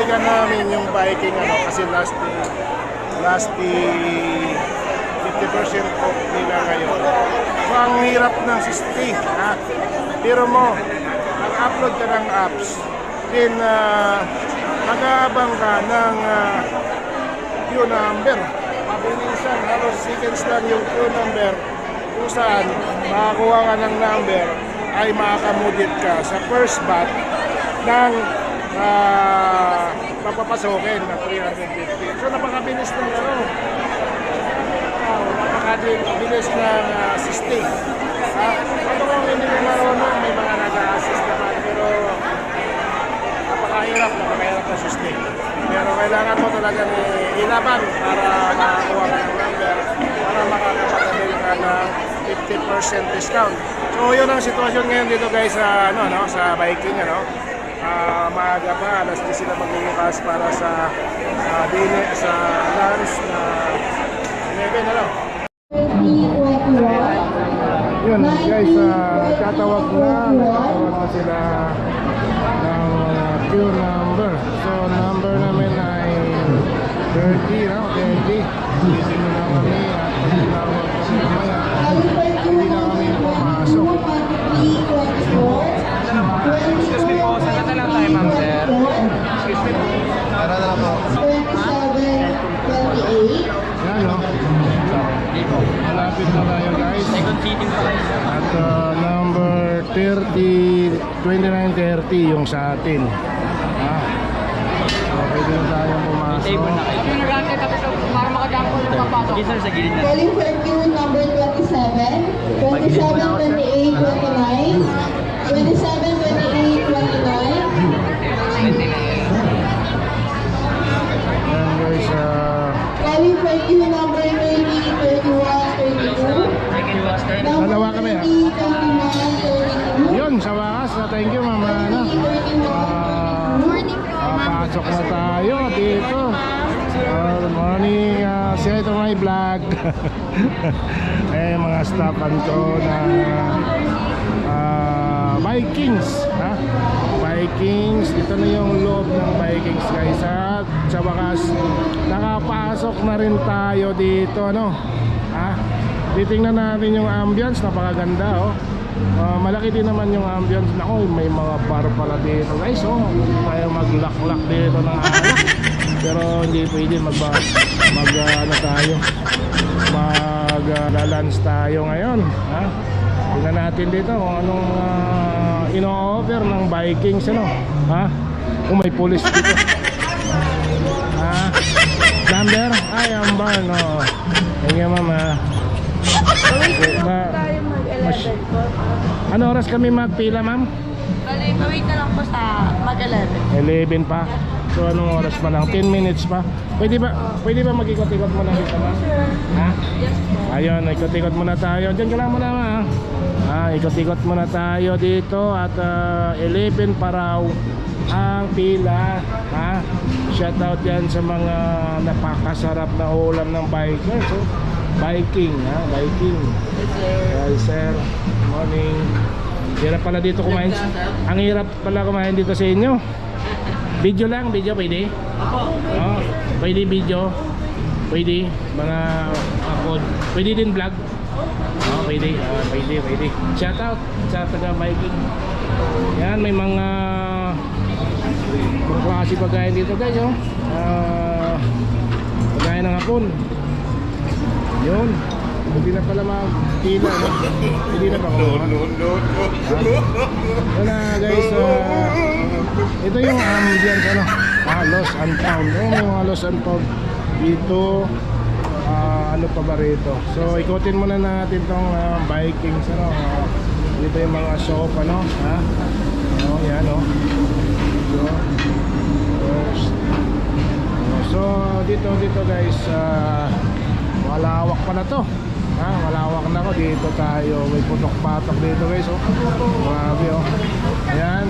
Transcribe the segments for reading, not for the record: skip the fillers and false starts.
binalikan namin yung biking ano kasi last 50% off nila ngayon. So ang hirap ng system, ha? Pero mo, mag-upload ka ng apps, then mag-aabang ka ng queue number. Mabilisan, halos seconds lang yung queue number kung saan makakuha ka ng number ay makakamudit ka sa first bat ng papapasokin na 350. So napakabilis ng ano, napakabilis ng system. Ano kung hindi mo marunong, may mga nag-a-assist naman, pero napakahirap na system. Pero kailangan mo talagang ilaban para makakuha ka ng number, para makakapagdali ka ng 50% discount. So yun ang sitwasyon ngayon dito guys sa sa biking maaga pa, alas 10 sila magbubukas para sa lunch na 11 Yun guys, nagtatawag na sila ng queue number. So number namin ay 30 Hindi na kami at tinawag kami mamaya. Hindi na kami pumasok. Excuse me po, saan na lang tayo ma'am sir? Excuse me po. Tara na po. 2728. Yan o. Malapit na tayo guys. Second seating pa kayo. At number 2930 yung sa atin. So pwede na tayong pumasok. Table na kayo. Yung nag-ante tapos para makadaan ko na papasok. Hindi sir, sa gilid na. Calling for queue number 27, 272829, 272829. Yan guys, Calling for queue number 303132. dalawa kami ha. 303132. Yun, sa wakas, thank you mama. Pasok na tayo dito. Good morning, say to my vlog. Mga staffan ko na Vikings, ha? Vikings, ito na yung loob ng Vikings guys. At sa wakas, nakapasok na rin tayo dito, ha? Titingnan natin yung ambience, napakaganda, malaki din naman yung ambience. Nako, may mga bar pala dito guys, tayo mag-lock dito ng alak. Pero hindi pwede mag-lunch tayo ngayon, ha? Tingnan natin dito kung anong ino-offer ng Vikings, ha? Kung may police dito, ha? Number? Ay, ang bar, no? Thank you, mama. Ano oras kami magpila, ma'am? Wait na lang po sa mag-11. 11 pa. So anong oras pa lang? 10 minutes pa. Pwede ba mag-ikot-ikot muna dito, ma'am? Ha? Yes po. Ayun, ikot-ikot muna tayo. Diyan ka lang muna, ma'am. Ikot-ikot muna tayo dito at 11 pa raw ang pila, ha? Shoutout yan sa mga napakasarap na ulam ng bikers, Viking, ha? Viking. Yes, sir. Morning. Hirap pala dito kumain. Ang hirap pala kumain dito sa inyo. Video lang, video pwede? Pwede video. Pwede mga upload. Pwede din vlog. Pwede. Pwede. Shoutout sa taga Viking. Yan, may mga klase pagkain dito guys, pagkain ng hapon. Yun. Hindi na pala magpila, Hindi na ba kumawa? Wala guys, ito yung ambience, lost and found. May mga lost and found dito. Ano pa ba rito? So ikutin muna natin tong Vikings, dito yung mga shop, ha? Yan, so dito guys, malawak pa na to, ha? Malawak na ko. Dito tayo, may putok-patok dito guys, grabe, ayan,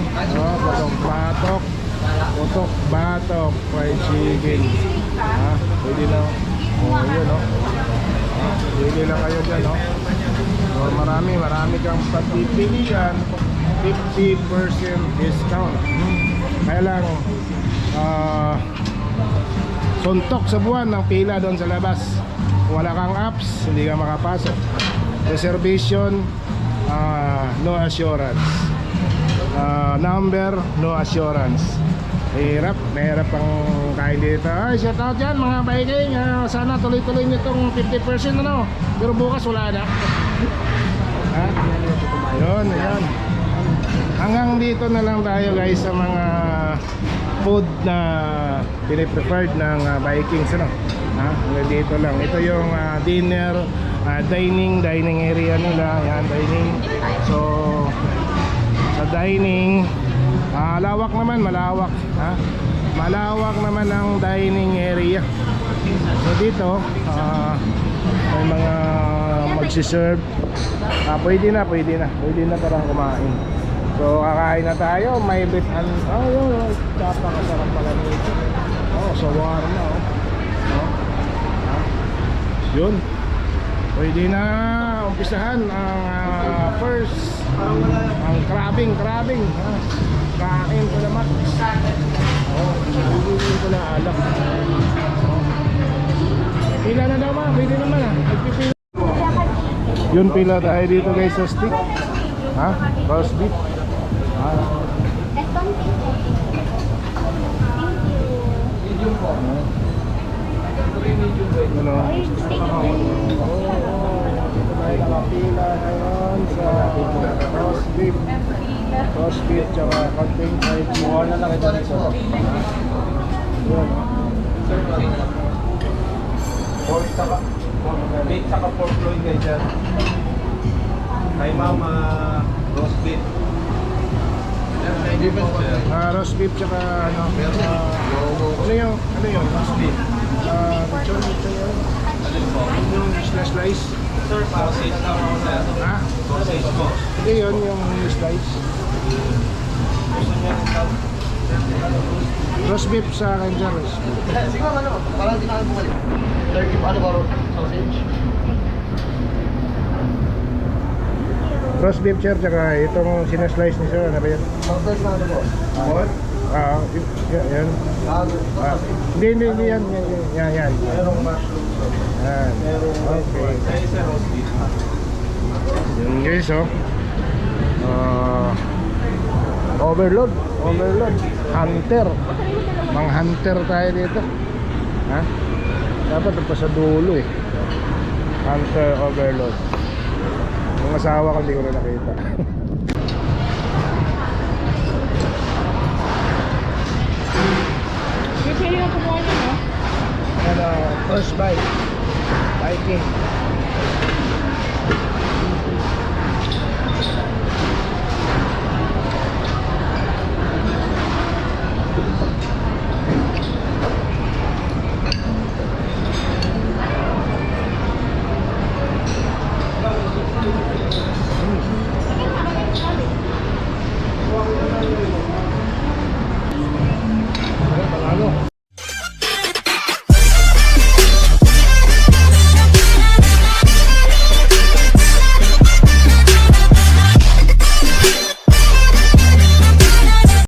putok-patok fried chicken, ha? Pwede na, yun, pwede lang kayo dyan, so marami kang pagpipilian, 50% discount. Kaya lang suntok sa buwan ng pila doon sa labas. Kung wala kang apps, hindi ka makapasok. Reservation, no assurance. Number, no assurance. Mahirap ang kain dito. Ay, shout out yan mga biking. Sana tuloy-tuloy nyo itong 50% ano. Pero bukas wala na. Ha? Yun. Hanggang dito na lang tayo guys sa mga food na pinipreferred ng Vikings ano. Ha? Hanggang dito lang. Ito yung dinner, dining area nila. Yan, dining. So sa dining, malawak naman, malawak. Ha? Malawak naman ang dining area. So dito, may mga magsiserve. Pwede na parang kumain. So kakain na tayo. May beef and yun, napakasarap pala nito. Shawarma yun. Pwede na umpisahan ang first ang krabing kain ko naman. Hindi ko na alak. Pila na daw pwede naman nagpipila. Yun, pila tayo dito guys sa stick. Roast beef. Ano? Tayo nakapila ngayon sa roast beef tsaka konting fried chicken. Na lang ito dito. Yun. Pork saka beef saka pork loin guys yan. Kay mama roast beef. Roast beef tsaka ano yun? Roast beef. Lechon yun. Yung slice. Sir, sausage na ako sir. Ha? Sausage po. Hindi yun, yung slice. Gusto niya rin daw. Roast beef sa akin dyan. Sige ma'am, parang di na ako bumalik. Turkey, ano ba sausage? Roast beef sir, tsaka itong sinaslice ni sir, ano ba yan? Sausage na ano po? What? Yan. Hindi yan. Merong mushroom sir. Yan. Merong Okay. sa isa roast beef. Yun guys, overload. Hunter. Mang hunter tayo dito. Ha? Dapat pa sa dulo eh. Hunter overload. Yung asawa ko hindi ko na nakita. First bite. Viking.